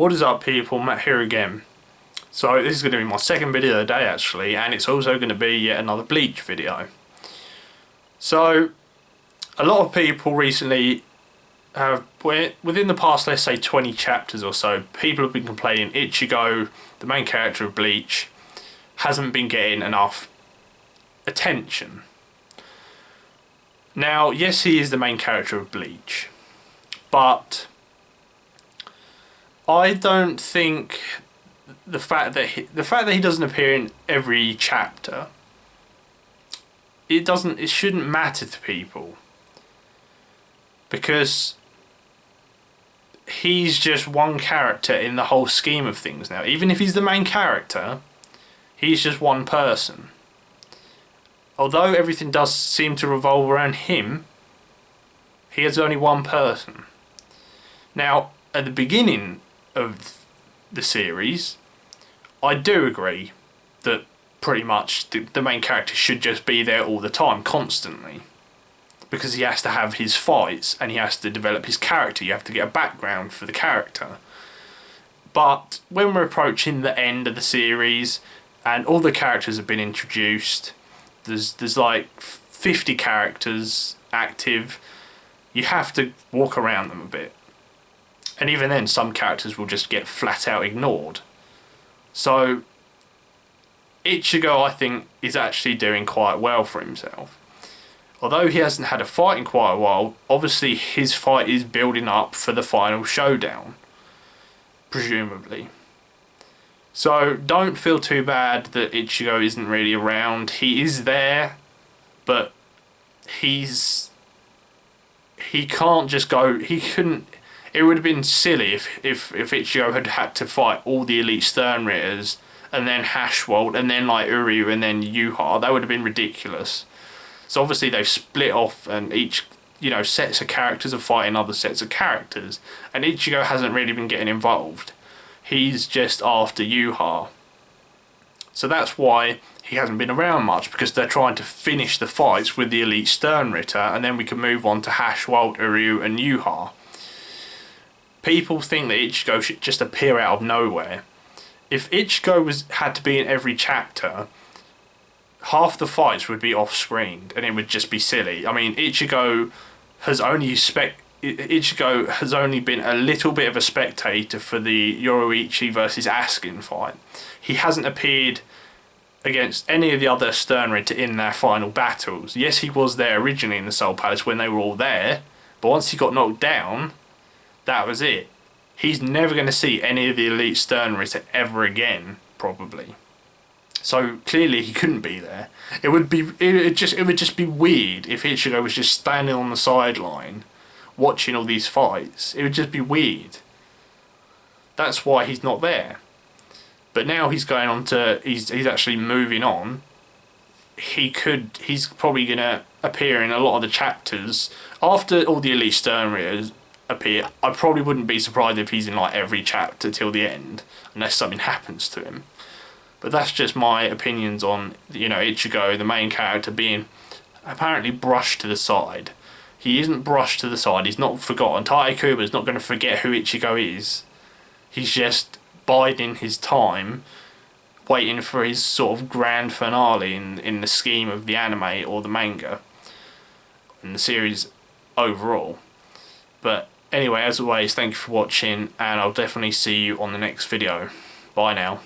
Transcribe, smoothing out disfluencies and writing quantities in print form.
What is up, people? Matt here again. So this is going to be my second video of the day actually, and it's also going to be yet another Bleach video. So a lot of people recently have, within the past, let's say 20 chapters or so, people have been complaining Ichigo, the main character of Bleach, hasn't been getting enough attention. Now, yes, he is the main character of Bleach, but I don't think the fact that he doesn't appear in every chapter, it shouldn't matter to people, because he's just one character in the whole scheme of things now. Even if he's the main character, he's just one person. Although everything does seem to revolve around him, he is only one person. Now, at the beginning of the series, I do agree that pretty much the main character should just be there all the time, constantly. Because he has to have his fights and he has to develop his character. You have to get a background for the character. But when we're approaching the end of the series and all the characters have been introduced, there's like 50 characters active, you have to walk around them a bit. And even then, some characters will just get flat out ignored. So Ichigo, I think, is actually doing quite well for himself. Although he hasn't had a fight in quite a while, obviously his fight is building up for the final showdown, presumably. So don't feel too bad that Ichigo isn't really around. He is there, but he can't just go. He couldn't. It would have been silly if Ichigo had to fight all the elite Stern Ritters and then Hashwold and then like Uryu and then Yuha. That would have been ridiculous. So obviously they've split off, and each, sets of characters are fighting other sets of characters, and Ichigo hasn't really been getting involved. He's just after Yuha. So that's why he hasn't been around much, because they're trying to finish the fights with the elite Stern Ritter, and then we can move on to Hashwold, Uryu and Yuha. People think that Ichigo should just appear out of nowhere. If Ichigo had to be in every chapter, half the fights would be off-screen, and it would just be silly. I mean, Ichigo has only been a little bit of a spectator for the Yoruichi versus Askin fight. He hasn't appeared against any of the other Stern Ritter in their final battles. Yes, he was there originally in the Soul Palace when they were all there, but once he got knocked down, that was it. He's never going to see any of the elite Stern Ritter ever again, probably. So clearly he couldn't be there. It would just be weird if Ichigo was just standing on the sideline watching all these fights. It would just be weird. That's why he's not there. But now he's going on to he's actually moving on. He's probably gonna appear in a lot of the chapters after all the elite Stern Ritters appear. I probably wouldn't be surprised if he's in like every chapter till the end, unless something happens to him. But that's just my opinions on, Ichigo, the main character, being apparently brushed to the side. He isn't brushed to the side. He's not forgotten. Tite Kubo's not going to forget who Ichigo is. He's just biding his time, waiting for his sort of grand finale in the scheme of the anime or the manga, and the series overall. But anyway, as always, thank you for watching, and I'll definitely see you on the next video. Bye now.